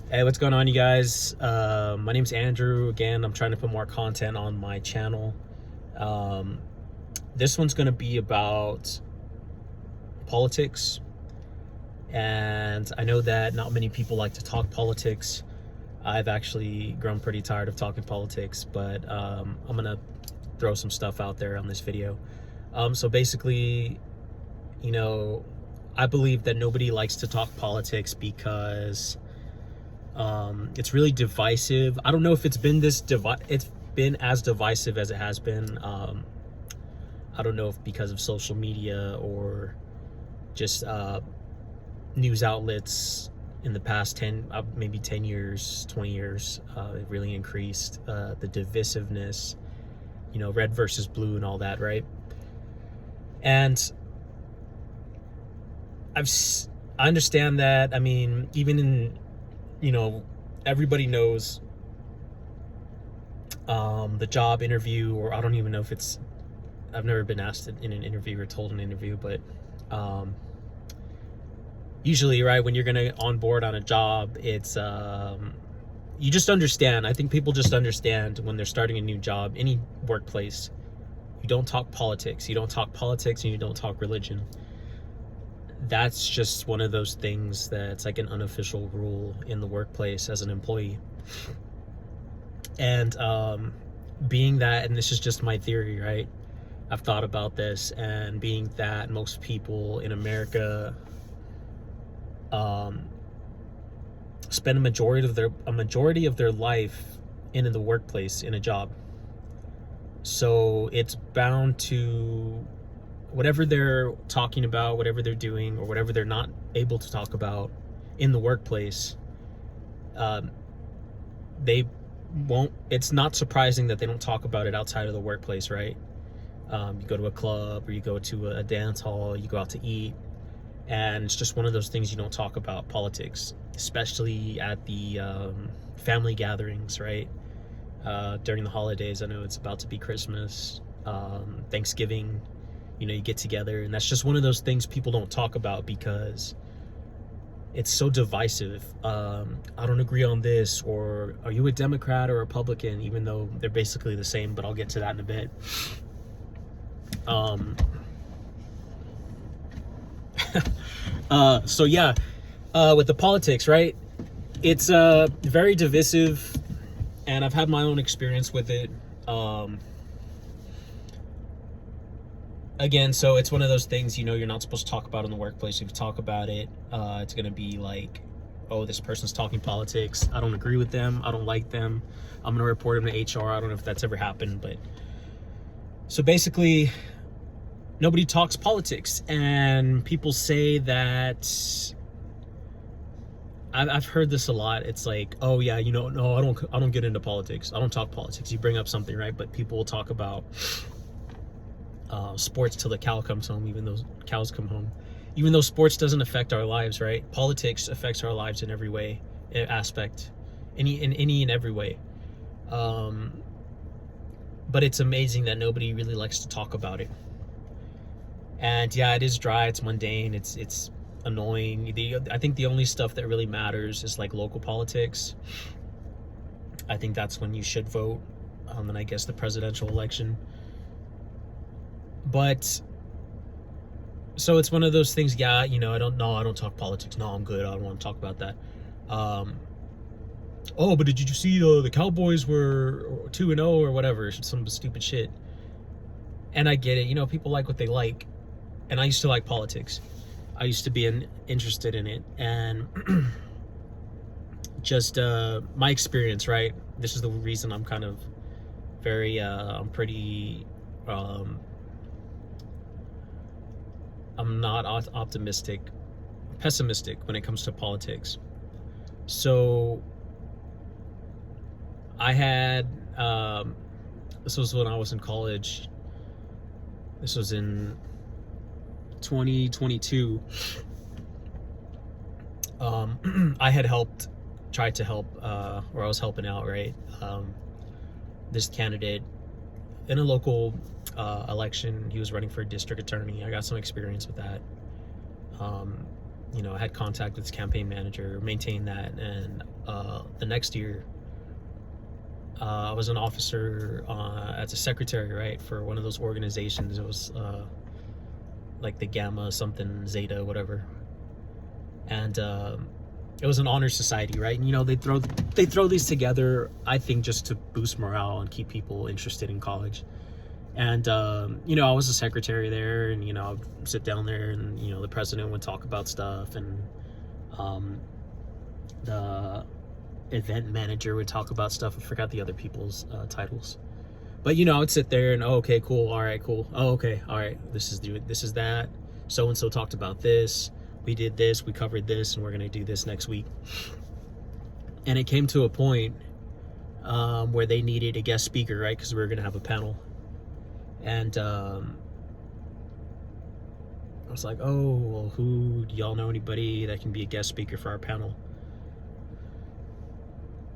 Hey, what's going on, you guys? My name's Andrew. Again, I'm trying to put more content on my channel. Um, this one's going to be about politics. And I know that not many people like to talk politics. I've actually grown pretty tired of talking politics, but I'm going to throw some stuff out there on this video. So basically, you know, I believe that nobody likes to talk politics because it's really divisive. I don't know if it's been it's been as divisive as it has been. I don't know if because of social media or just news outlets in the past 10, maybe 10 years, 20 years, it really increased the divisiveness, red versus blue and all that, right? And I understand that. I mean, even in, everybody knows the job interview, or I don't even know if it's, I've never been asked in an interview or told an interview, but usually, right, when you're gonna on board on a job, it's you just understand. I think people just understand when they're starting a new job, any workplace, you don't talk politics. You don't talk politics and you don't talk religion. That's just one of those things that's like an unofficial rule in the workplace as an employee. And being that, and this is just my theory, right? I've thought about this, and being that most people in America spend a majority of their life in the workplace, in a job. So it's bound to, whatever they're talking about, whatever they're doing, or whatever they're not able to talk about in the workplace, they won't, it's not surprising that they don't talk about it outside of the workplace, right? You go to a club, or you go to a dance hall, you go out to eat, and it's just one of those things you don't talk about, politics, especially at the family gatherings, right? During the holidays. I know it's about to be Christmas, Thanksgiving, you get together, and that's just one of those things people don't talk about because it's so divisive. I don't agree on this, or are you a Democrat or Republican, even though they're basically the same, but I'll get to that in a bit. So yeah, with the politics, right? It's very divisive, and I've had my own experience with it. Again, so it's one of those things, you're not supposed to talk about in the workplace. If you talk about it, it's going to be like, oh, this person's talking politics. I don't agree with them. I don't like them. I'm going to report them to HR. I don't know if that's ever happened, but so basically, nobody talks politics, and people say that, I've heard this a lot. It's like, oh yeah, no, I don't get into politics. I don't talk politics. You bring up something, right? But people will talk about sports till the cow comes home, even though cows come home. Even though sports doesn't affect our lives, right? Politics affects our lives in every way, aspect, in any and every way. But it's amazing that nobody really likes to talk about it. And yeah, it is dry, it's mundane, it's annoying. I think the only stuff that really matters is like local politics. I think that's when you should vote, and I guess the presidential election. But so it's one of those things. Yeah, I don't talk politics. No, I'm good. I don't want to talk about that. Oh, but did you see the Cowboys were 2-0 or whatever, some stupid shit. And I get it. People like what they like. And I used to like politics. I used to be interested in it. And just my experience, right? This is the reason I'm kind of very, I'm pretty, I'm not optimistic, pessimistic when it comes to politics. So I had, this was when I was in college. This was in 2022. I had tried to help, or I was helping out, right? This candidate in a local election. He was running for a district attorney. I got some experience with that. I had contact with his campaign manager, maintained that, and the next year, I was an officer as a secretary, right, for one of those organizations. It was like the Gamma something Zeta, whatever, and it was an honor society, right? And they throw these together, I think, just to boost morale and keep people interested in college. And I was a secretary there, and I'd sit down there, and the president would talk about stuff, and the event manager would talk about stuff. I forgot the other people's titles, but I would sit there and, oh, okay, cool, all right, cool, oh, okay, all right, this is that, so and so talked about this, we did this, we covered this, and we're gonna do this next week. And it came to a point where they needed a guest speaker, right, because we were gonna have a panel. And I was like, oh, well, do y'all know anybody that can be a guest speaker for our panel?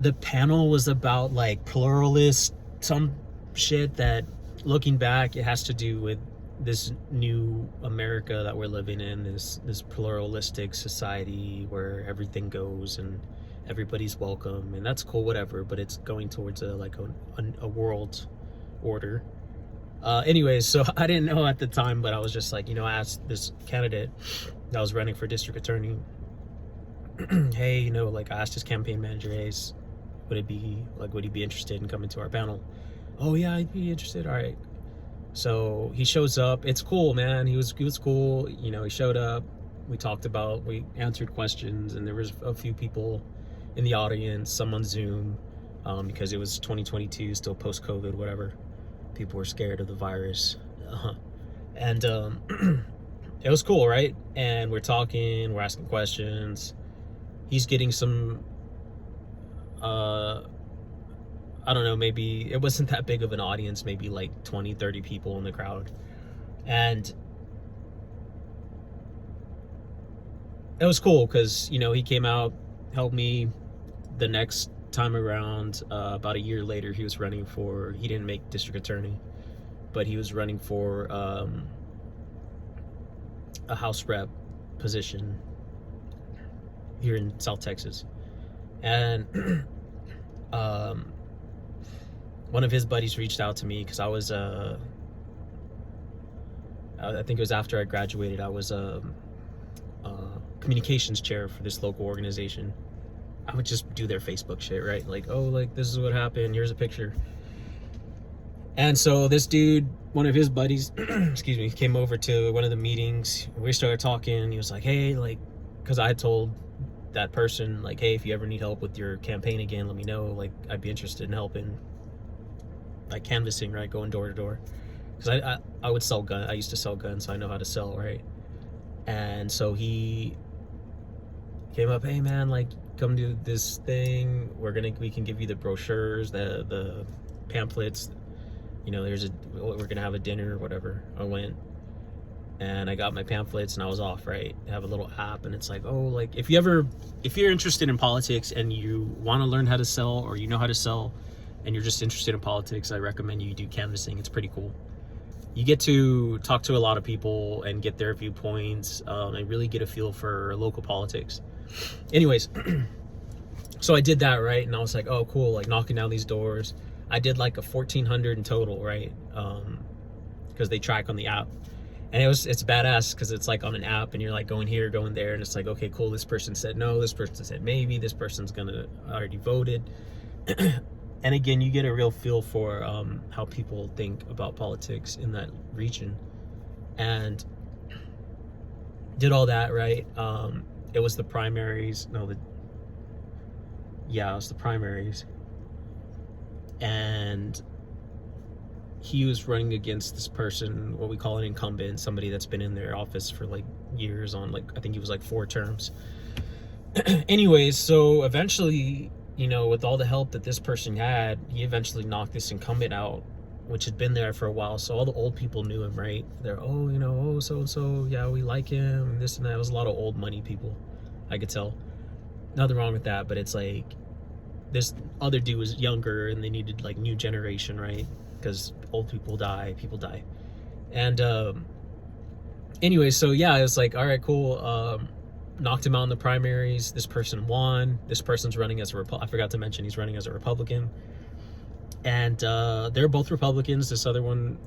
The panel was about like pluralist, some shit that, looking back, it has to do with this new America that we're living in, this pluralistic society where everything goes and everybody's welcome, and that's cool, whatever, but it's going towards a world order. Anyways, so I didn't know at the time, but I was just like, I asked this candidate that was running for district attorney, hey, I asked his campaign manager, hey, would he be interested in coming to our panel? Oh yeah, I'd be interested. All right. So he shows up. It's cool, man. He was cool. He showed up. We answered questions, and there was a few people in the audience, some on Zoom, because it was 2022, still post-COVID, whatever. People were scared of the virus. And it was cool, right? And we're talking, we're asking questions. He's getting some, I don't know, maybe it wasn't that big of an audience, maybe like 20, 30 people in the crowd. And it was cool because, he came out, helped me. The next time around, about a year later, he didn't make district attorney, but he was running for a House rep position here in South Texas. And one of his buddies reached out to me because I was I think it was after I graduated. I was a communications chair for this local organization. I would just do their Facebook shit, right? Like, oh, like, this is what happened, here's a picture. And so this dude, one of his buddies, excuse me, came over to one of the meetings. We started talking. He was like, hey, like, because I had told that person, like, hey, if you ever need help with your campaign again, let me know. Like, I'd be interested in helping, like, canvassing, right, going door to door. Because I would sell guns. I used to sell guns, so I know how to sell, right? And so he came up, hey, man, like, come do this thing. We can give you the brochures, the pamphlets. We're gonna have a dinner or whatever. I went and I got my pamphlets and I was off, right? I have a little app, and it's like, oh, like, if you're interested in politics and you want to learn how to sell, or how to sell, and you're just interested in politics, I recommend you do canvassing. It's pretty cool. You get to talk to a lot of people and get their viewpoints, and really get a feel for local politics. Anyways, so I did that, right? And I was like, oh, cool, like, knocking down these doors. I did like a 1,400 in total, right? Because they track on the app. And it's badass because it's like on an app, and you're like going here, going there, and it's like, okay, cool, this person said no, this person said maybe, this person's already voted. And again, you get a real feel for how people think about politics in that region. And did all that, right? It was the primaries. It was the primaries. And he was running against this person, what we call an incumbent, somebody that's been in their office for like years, on like, I think he was like 4 terms. Anyways, so eventually, with all the help that this person had, he eventually knocked this incumbent out, which had been there for a while. So all the old people knew him, right? They're, oh, so-and-so, yeah, we like him, and this and that. It was a lot of old money people, I could tell. Nothing wrong with that, but it's like, this other dude was younger, and they needed like new generation, right? Because old people die. And anyway, so yeah, it's like, all right, cool. knocked him out in the primaries. This person won. This person's running as a I forgot to mention he's running as a Republican. And they're both Republicans. This other one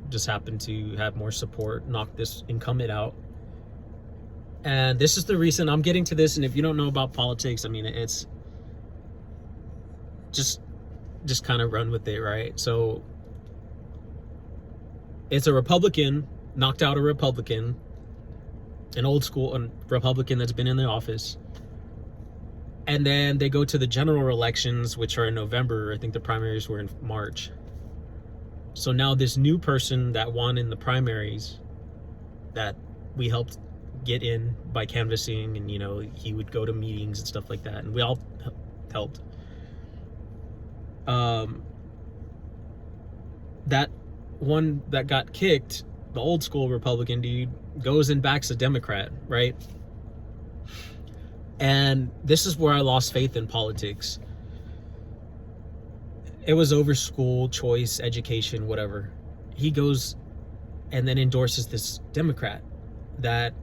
just happened to have more support, knocked this incumbent out. And this is the reason I'm getting to this. And if you don't know about politics, I mean, it's just kind of run with it, right? So it's a Republican knocked out a Republican, an old school Republican that's been in the office. And then they go to the general elections, which are in November. I think the primaries were in March. So now this new person that won in the primaries that we helped get in by canvassing, and, you know, he would go to meetings and stuff like that, and we all helped. That one that got kicked, the old school Republican dude, goes and backs a Democrat, right? And this is where I lost faith in politics. It was over school, choice, education, whatever. He goes and then endorses this Democrat that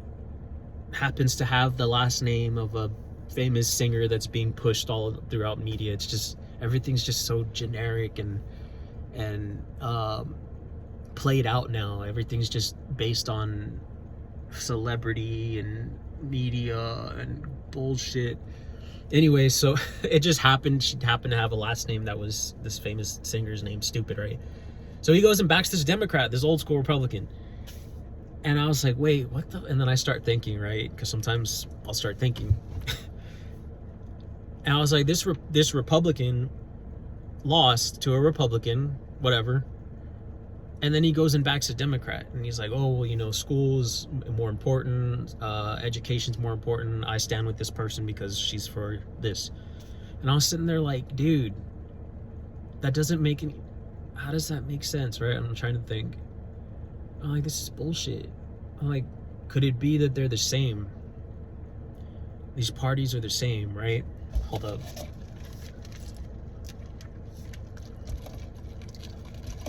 happens to have the last name of a famous singer that's being pushed all throughout media. It's just, everything's just so generic and played out now. Everything's just based on celebrity and media and bullshit. Anyway, so it just happened, she happened to have a last name that was this famous singer's name, stupid, right? So he goes and backs this Democrat, this old school Republican. And I was like, wait, what the? And then I start thinking, right? Because sometimes I'll start thinking. And I was like, this Republican lost to a Republican, whatever. And then he goes and backs a Democrat. And he's like, oh, well, you know, school's more important. Education's more important. I stand with this person because she's for this. And I was sitting there like, dude, that doesn't make any... How does that make sense, right? I'm trying to think. I'm like, this is bullshit. I'm like, could it be that they're the same? These parties are the same, right? Hold up.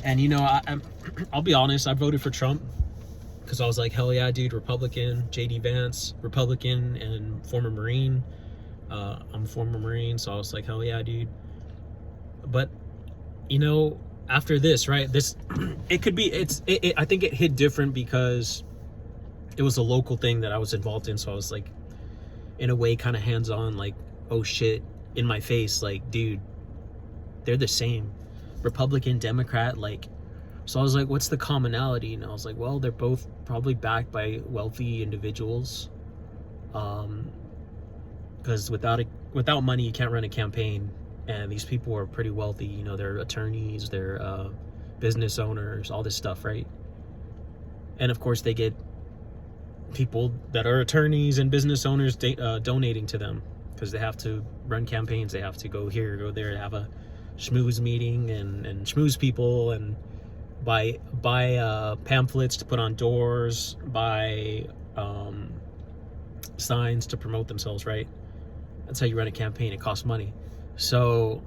And, you know, I'll be honest, I voted for Trump because I was like, hell yeah, dude, Republican. J.D. Vance, Republican and former Marine. I'm a former Marine, so I was like, hell yeah, dude. But, you know, after this, right, this, it could be, I think it hit different because it was a local thing that I was involved in. So I was like, in a way, kind of hands-on, like, oh shit, in my face, like, dude, they're the same. Republican, Democrat, like, so I was like, what's the commonality? And I was like, well, they're both probably backed by wealthy individuals. Because without money, you can't run a campaign. And these people are pretty wealthy, you know, they're attorneys, they're business owners, all this stuff, right? And of course, they get people that are attorneys and business owners donating to them because they have to run campaigns. They have to go here, go there, have a schmooze meeting and schmooze people and buy pamphlets to put on doors, buy signs to promote themselves, right? That's how you run a campaign. It costs money. So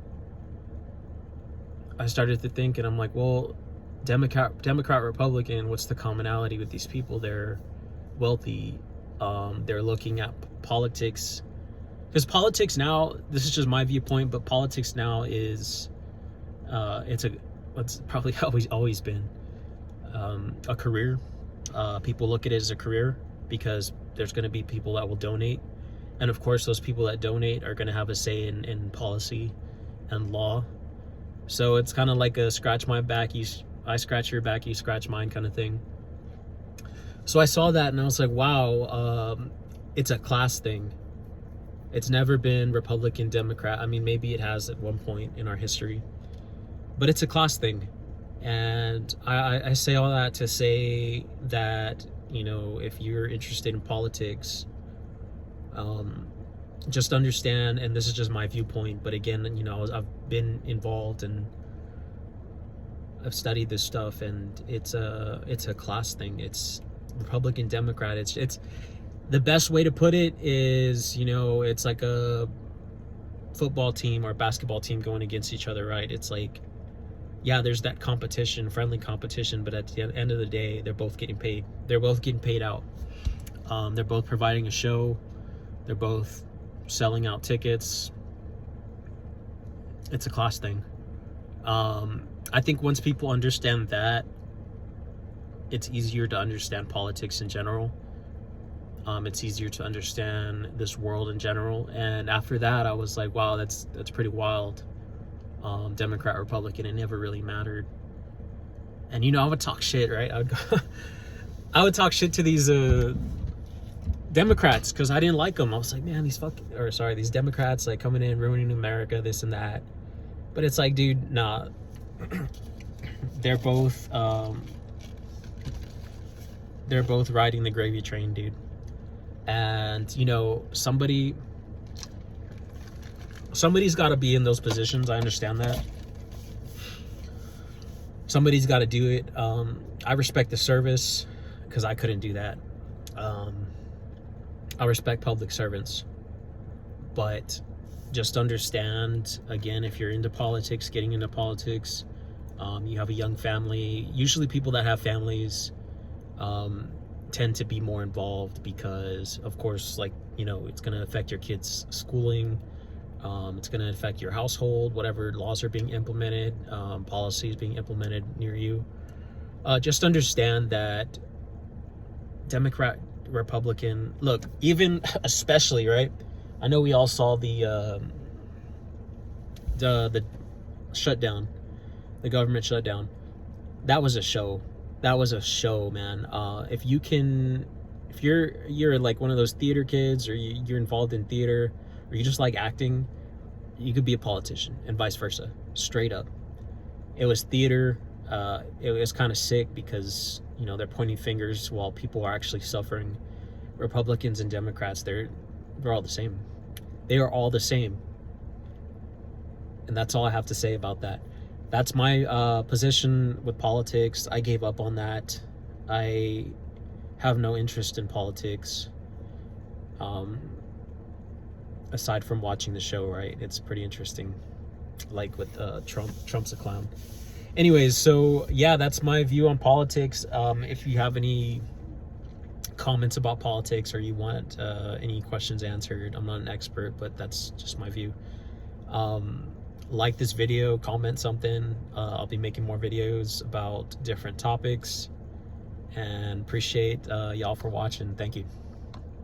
I started to think, and I'm like, well, Democrat, Republican, what's the commonality with these people? They're wealthy. They're looking at politics. Because politics now, this is just my viewpoint, but politics now is, it's probably always been a career. People look at it as a career because there's going to be people that will donate. And of course, those people that donate are going to have a say in policy and law. So it's kind of like a scratch my back, I scratch your back, you scratch mine kind of thing. So I saw that and I was like, wow, it's a class thing. It's never been Republican, Democrat. I mean, maybe it has at one point in our history, but it's a class thing. And I say all that to say that, you know, if you're interested in politics, just understand, and this is just my viewpoint, but again, you know, I've been involved and I've studied this stuff, and it's a class thing. It's Republican, Democrat. It's the best way to put it is, you know, it's like a football team or a basketball team going against each other, right? It's like, yeah, there's that competition, friendly competition, but at the end of the day, they're both getting paid. They're both getting paid out. They're both providing a show. They're both selling out tickets. It's a class thing. I think once people understand that, it's easier to understand politics in general. It's easier to understand this world in general. And after that, I was like, wow, that's pretty wild. Democrat, Republican, it never really mattered. And I would talk shit, right? I would talk shit to these Democrats because I didn't like them. I was like, man, these Democrats like coming in, ruining America, this and that. But it's like, dude, nah. They're both riding the gravy train, dude. And somebody's got to be in those positions. I understand that. Somebody's got to do it. I respect the service because I couldn't do that. I respect public servants, but just understand, again, if you're into politics, getting into politics, you have a young family. Usually people that have families tend to be more involved because, of course, it's going to affect your kids' schooling. It's going to affect your household, whatever laws are being implemented, policies being implemented near you. Just understand that Democrat, Republican, look, even especially, right? I know we all saw the shutdown, the government shutdown. That was a show. That was a show, man. If you're like one of those theater kids, or you're involved in theater, or you just like acting, you could be a politician, and vice versa. Straight up, it was theater. It was kind of sick because they're pointing fingers while people are actually suffering. Republicans and Democrats, they're all the same. They are all the same. And that's all I have to say about that. That's my position with politics. I gave up on that. I have no interest in politics. Aside from watching the show, right? It's pretty interesting. Like with Trump's a clown. Anyways, so yeah, that's my view on politics. If you have any comments about politics, or you want any questions answered, I'm not an expert, but that's just my view. Like this video, comment something. I'll be making more videos about different topics, and appreciate y'all for watching. Thank you.